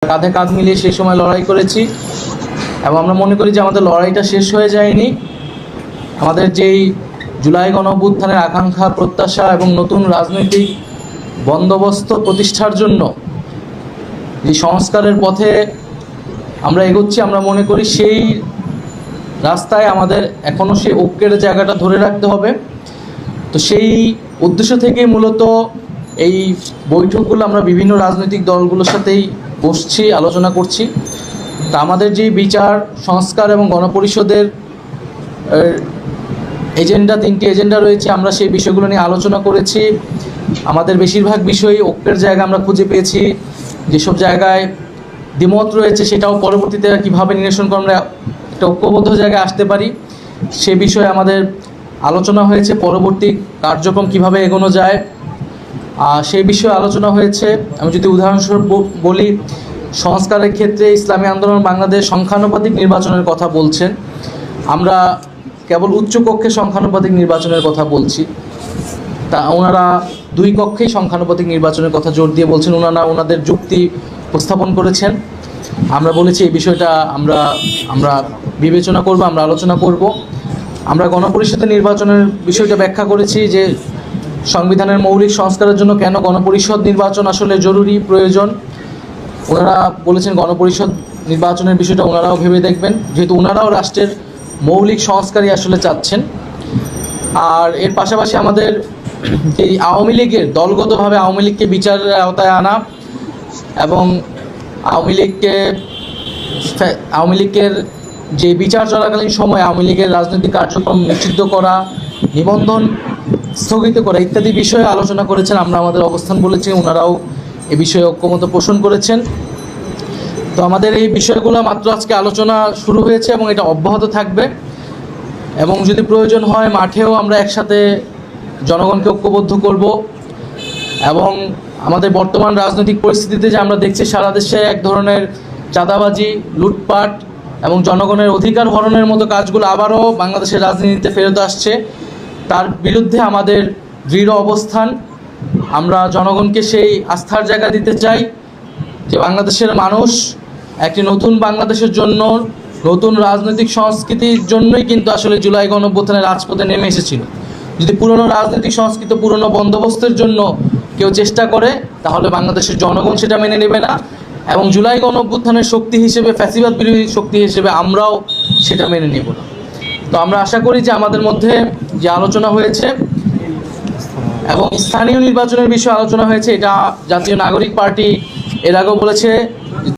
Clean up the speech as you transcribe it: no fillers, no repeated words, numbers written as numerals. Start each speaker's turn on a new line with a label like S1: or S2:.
S1: কাঁধে কাঁধ মিলিয়ে সেই সময় লড়াই করেছি এবং আমরা মনে করি যে আমাদের লড়াইটা শেষ হয়ে যায়নি। আমাদের যেই জুলাই গণঅভ্যুত্থানের আকাঙ্ক্ষা, প্রত্যাশা এবং নতুন রাজনৈতিক বন্দোবস্ত প্রতিষ্ঠার জন্য যে সংস্কারের পথে আমরা এগোচ্ছি, আমরা মনে করি সেই রাস্তায় আমাদের এখনও সেই ঐক্যের জায়গাটা ধরে রাখতে হবে। তো সেই উদ্দেশ্য থেকে মূলত এই বৈঠকগুলো আমরা বিভিন্ন রাজনৈতিক দলগুলোর সাথেই বসছি, আলোচনা করছি। তা আমাদের যে বিচার, সংস্কার এবং গণপরিষদের এজেন্ডা, 3টি এজেন্ডা রয়েছে, আমরা সেই বিষয়গুলো নিয়ে আলোচনা করেছি। আমাদের বেশিরভাগ বিষয়ই ঐক্যের জায়গা আমরা খুঁজে পেয়েছি। যেসব জায়গায় দ্বিমত রয়েছে সেটাও পরবর্তীতে কীভাবে নিরসন করে আমরা একটা ঐক্যবদ্ধ জায়গায় আসতে পারি সে বিষয়ে আমাদের আলোচনা হয়েছে। পরবর্তী কার্যক্রম কিভাবে এগোনো যায় সেই বিষয়ে আলোচনা হয়েছে। আমি যদি উদাহরণস্বরূপ বলি, সংস্কারের ক্ষেত্রে ইসলামী আন্দোলন বাংলাদেশ সংখ্যানুপাতিক নির্বাচনের কথা বলছেন, আমরা কেবল উচ্চকক্ষে সংখ্যানুপাতিক নির্বাচনের কথা বলছি। তা ওনারা 2 কক্ষেই সংখ্যানুপাতিক নির্বাচনের কথা জোর দিয়ে বলছেন। ওনাদের যুক্তি উপস্থাপন করেছেন। আমরা বলেছি এই বিষয়টা আমরা বিবেচনা করব, আমরা আলোচনা করব। আমরা গণপরিষদের নির্বাচনের বিষয়টা ব্যাখ্যা করেছি যে সংবিধানের মৌলিক সংস্কারের জন্য কেন গণপরিষদ নির্বাচন আসলে জরুরি, প্রয়োজন। ওনারা বলেছেন গণপরিষদ নির্বাচনের বিষয়টা ওনারাও ভেবে দেখবেন, যেহেতু ওনারাও রাষ্ট্রের মৌলিক সংস্কারই আসলে চাচ্ছেন। আর এর পাশাপাশি আমাদের এই আওয়ামী লীগের দলগতভাবে আওয়ামী লীগকে বিচারের আওতায় আনা এবং আওয়ামী লীগের যে বিচার চলাকালীন সময় আওয়ামী লীগের রাজনৈতিক কার্যক্রম নিষিদ্ধ করা, নিবন্ধন স্থগিত করা ইত্যাদি বিষয়ে আলোচনা করেছেন। আমরা আমাদের অবস্থান বলেছি, ওনারাও এ বিষয়ে ঐক্যমত পোষণ করেছেন। তো আমাদের এই বিষয়গুলো মাত্র আজকে আলোচনা শুরু হয়েছে এবং এটা অব্যাহত থাকবে এবং যদি প্রয়োজন হয় মাঠেও আমরা একসাথে জনগণকে ঐক্যবদ্ধ করব। এবং আমাদের বর্তমান রাজনৈতিক পরিস্থিতিতে যে আমরা দেখছি সারা দেশে এক ধরনের চাঁদাবাজি, লুটপাট এবং জনগণের অধিকার হরণের মতো কাজগুলো আবারও বাংলাদেশের রাজনীতিতে ফেরত আসছে, তার বিরুদ্ধে আমাদের দৃঢ় অবস্থান। আমরা জনগণকে সেই আস্থার জায়গা দিতে চাই যে বাংলাদেশের মানুষ একটি নতুন বাংলাদেশের জন্য, নতুন রাজনৈতিক সংস্কৃতির জন্যই কিন্তু আসলে জুলাই গণঅভ্যুত্থানের রাজপথে নেমে এসেছিল। যদি পুরনো রাজনৈতিক সংস্কৃতি, পুরনো বন্দোবস্তের জন্য কেউ চেষ্টা করে তাহলে বাংলাদেশের জনগণ সেটা মেনে নেবে না এবং জুলাই গণঅভ্যুত্থানের শক্তি হিসেবে, ফ্যাসিবাদ বিরোধী শক্তি হিসেবে আমরাও সেটা মেনে নেব না। তো আমরা আশা করি যে আমাদের মধ্যে যে আলোচনা হয়েছে এবং স্থানীয় নির্বাচনের বিষয়ে আলোচনা হয়েছে, এটা জাতীয় নাগরিক পার্টি এর আগেও বলেছে